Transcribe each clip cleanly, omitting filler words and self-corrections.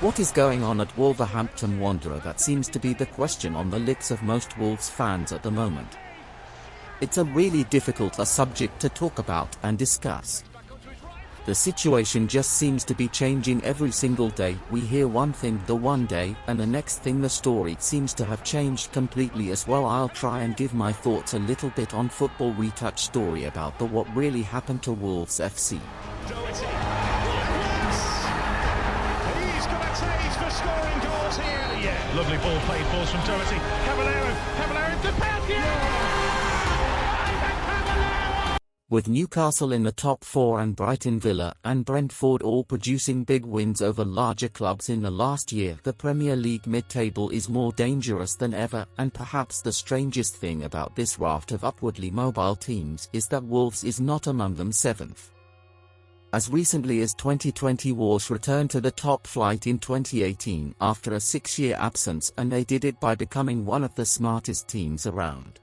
What is going on at Wolverhampton Wanderers? That seems to be the question on the lips of most Wolves fans at the moment. It's a really difficult subject to talk about and discuss. The situation just seems to be changing every single day. We hear one thing the one day, and the next thing the story seems to have changed completely as well. I'll try and give my thoughts a little bit on Football Retouch story about what really happened to Wolves FC. Scoring goals here. Yeah, lovely ball played, balls from Doherty. Caballero to pass. With Newcastle in the top four and Brighton, Villa and Brentford all producing big wins over larger clubs in the last year, the Premier League mid-table is more dangerous than ever, and perhaps the strangest thing about this raft of upwardly mobile teams is that Wolves is not among them seventh. As recently as 2020, Wolves returned to the top flight in 2018 after a 6-year absence, and they did it by becoming one of the smartest teams around.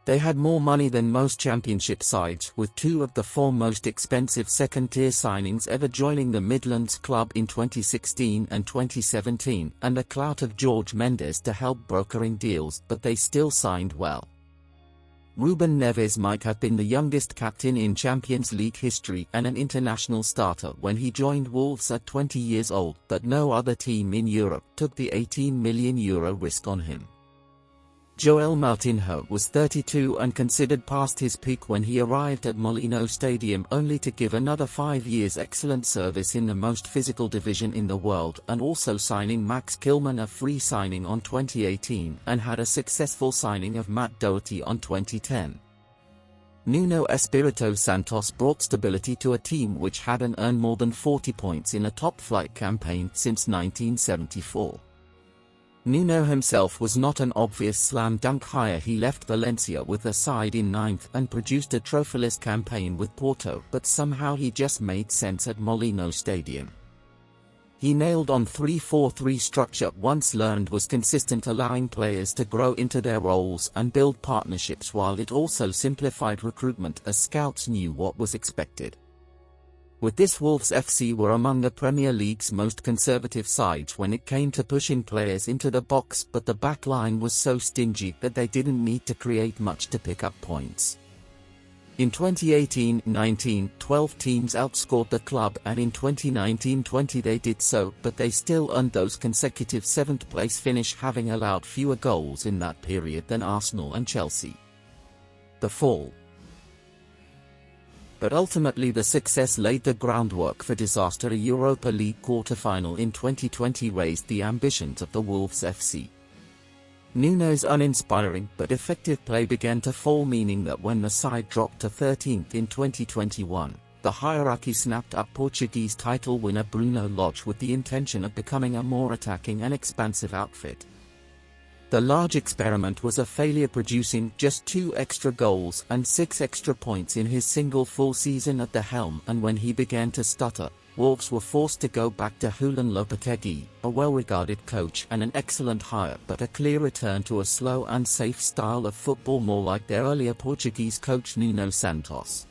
They had more money than most championship sides, with two of the four most expensive second-tier signings ever joining the Midlands club in 2016 and 2017, and the clout of George Mendes to help brokering deals, but they still signed well. Ruben Neves might have been the youngest captain in Champions League history and an international starter when he joined Wolves at 20 years old, but no other team in Europe took the €18 million risk on him. Joel Moutinho was 32 and considered past his peak when he arrived at Molino Stadium, only to give another 5 years excellent service in the most physical division in the world, and also signing Max Kilman, a free signing, on 2018, and had a successful signing of Matt Doherty on 2010. Nuno Espirito Santos brought stability to a team which hadn't earned more than 40 points in a top-flight campaign since 1974. Nuno himself was not an obvious slam-dunk hire. He left Valencia with the side in 9th and produced a trophyless campaign with Porto, but somehow he just made sense at Molino Stadium. He nailed on 3-4-3 structure once learned was consistent, allowing players to grow into their roles and build partnerships, while it also simplified recruitment as scouts knew what was expected. With this, Wolves FC were among the Premier League's most conservative sides when it came to pushing players into the box, but the back line was so stingy that they didn't need to create much to pick up points. In 2018-19, 12 teams outscored the club, and in 2019-20 they did so, but they still earned those consecutive 7th place finish, having allowed fewer goals in that period than Arsenal and Chelsea. The fall. But ultimately the success laid the groundwork for disaster. A Europa League quarter-final in 2020 raised the ambitions of the Wolves FC. Nuno's uninspiring but effective play began to fall, meaning that when the side dropped to 13th in 2021, the hierarchy snapped up Portuguese title winner Bruno Lage with the intention of becoming a more attacking and expansive outfit. The large experiment was a failure, producing just 2 extra goals and 6 extra points in his single full season at the helm, and when he began to stutter, Wolves were forced to go back to Julen Lopetegui, a well-regarded coach and an excellent hire, but a clear return to a slow and safe style of football, more like their earlier Portuguese coach Nuno Santos.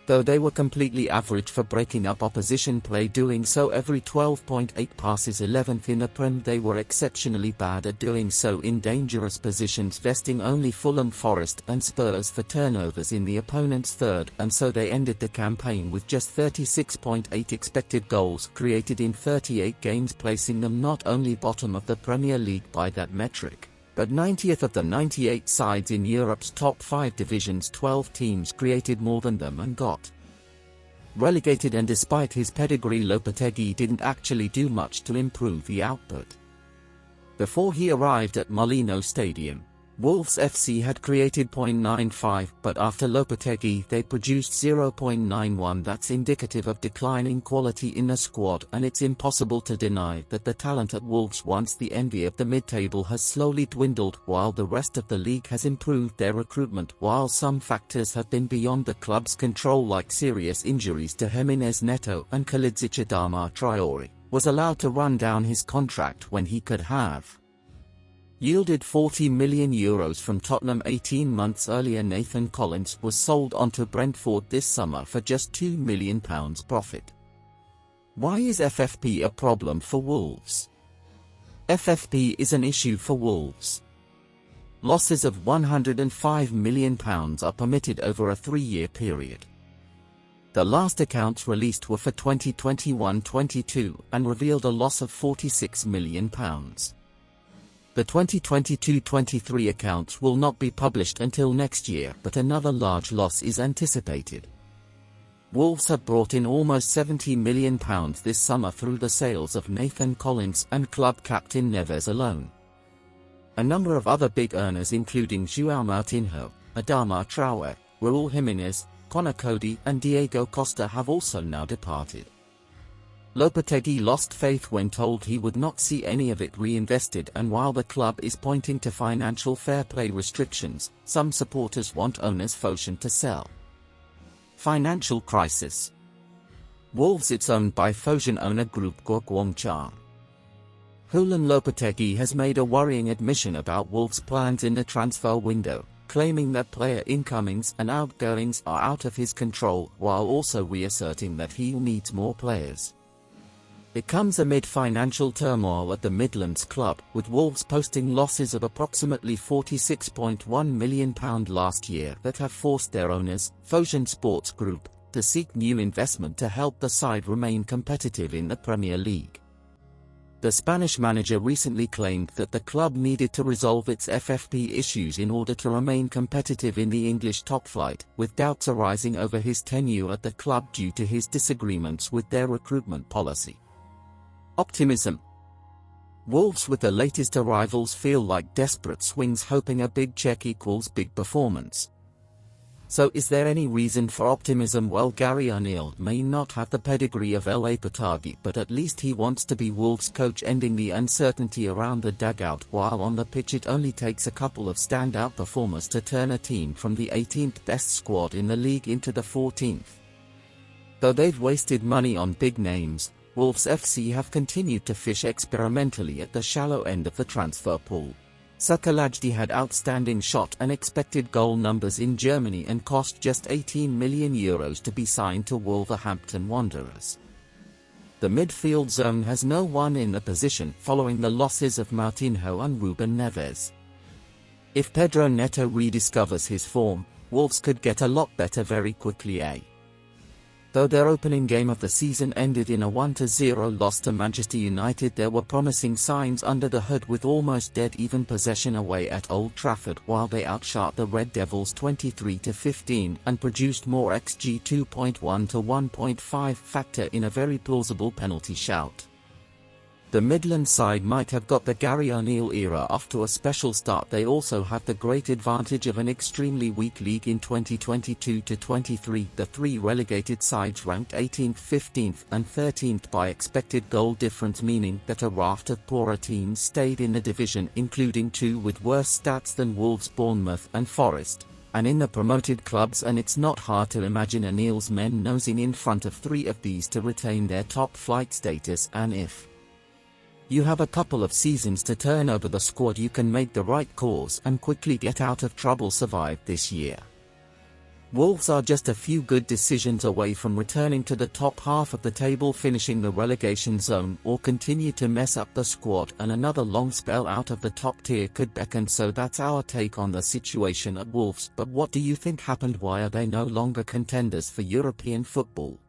Though they were completely average for breaking up opposition play, doing so every 12.8 passes, 11th in the Prem, they were exceptionally bad at doing so in dangerous positions, vesting only Fulham, Forest and Spurs for turnovers in the opponent's third, and so they ended the campaign with just 36.8 expected goals created in 38 games, placing them not only bottom of the Premier League by that metric, but 90th of the 98 sides in Europe's top 5 divisions. 12 teams created more than them and got relegated, and despite his pedigree, Lopetegui didn't actually do much to improve the output. Before he arrived at Molino Stadium, Wolves FC had created .95, but after Lopetegui they produced 0.91. That's indicative of declining quality in the squad, and it's impossible to deny that the talent at Wolves, once the envy of the mid-table, has slowly dwindled, while the rest of the league has improved their recruitment. While some factors have been beyond the club's control, like serious injuries to Jimenez Neto and Khalidžić, Adama Traore was allowed to run down his contract when he could have yielded €40 million from Tottenham 18 months earlier. Nathan Collins was sold on to Brentford this summer for just £2 million profit. Why is FFP a problem for Wolves? FFP is an issue for Wolves. Losses of £105 million are permitted over a 3-year period. The last accounts released were for 2021-22 and revealed a loss of £46 million. The 2022-23 accounts will not be published until next year, but another large loss is anticipated. Wolves have brought in almost £70 million this summer through the sales of Nathan Collins and club captain Neves alone. A number of other big earners including João Moutinho, Adama Traoré, Raúl Jiménez, Conor Coady and Diego Costa have also now departed. Lopetegui lost faith when told he would not see any of it reinvested, and while the club is pointing to financial fair play restrictions, some supporters want owners Fosun to sell. Financial crisis. Wolves it's owned by Fosun owner group Guangcha. Julen Lopetegui has made a worrying admission about Wolves' plans in the transfer window, claiming that player incomings and outgoings are out of his control, while also reasserting that he needs more players. It comes amid financial turmoil at the Midlands club, with Wolves posting losses of approximately £46.1 million last year that have forced their owners, Fosun Sports Group, to seek new investment to help the side remain competitive in the Premier League. The Spanish manager recently claimed that the club needed to resolve its FFP issues in order to remain competitive in the English top flight, with doubts arising over his tenure at the club due to his disagreements with their recruitment policy. Optimism. Wolves with the latest arrivals feel like desperate swings hoping a big check equals big performance. So is there any reason for optimism? Well, Gary O'Neill may not have the pedigree of Lopetegui, but at least he wants to be Wolves coach, ending the uncertainty around the dugout, while on the pitch it only takes a couple of standout performers to turn a team from the 18th best squad in the league into the 14th. Though they've wasted money on big names, Wolves FC have continued to fish experimentally at the shallow end of the transfer pool. Sakalajdi had outstanding shot and expected goal numbers in Germany and cost just €18 million to be signed to Wolverhampton Wanderers. The midfield zone has no one in the position following the losses of Moutinho and Ruben Neves. If Pedro Neto rediscovers his form, Wolves could get a lot better very quickly. Though their opening game of the season ended in a 1-0 loss to Manchester United, there were promising signs under the hood, with almost dead-even possession away at Old Trafford, while they outshot the Red Devils 23-15 and produced more XG 2.1 to 1.5 factor in a very plausible penalty shout. The Midland side might have got the Gary O'Neill era off to a special start. They also have the great advantage of an extremely weak league in 2022-23. The three relegated sides ranked 18th, 15th and 13th by expected goal difference, meaning that a raft of poorer teams stayed in the division, including two with worse stats than Wolves, Bournemouth and Forest, and in the promoted clubs, and it's not hard to imagine O'Neill's men nosing in front of three of these to retain their top flight status. And if you have a couple of seasons to turn over the squad, you can make the right calls and quickly get out of trouble. Survive this year. Wolves are just a few good decisions away from returning to the top half of the table, finishing the relegation zone, or continue to mess up the squad and another long spell out of the top tier could beckon. So that's our take on the situation at Wolves. But what do you think happened? Why are they no longer contenders for European football?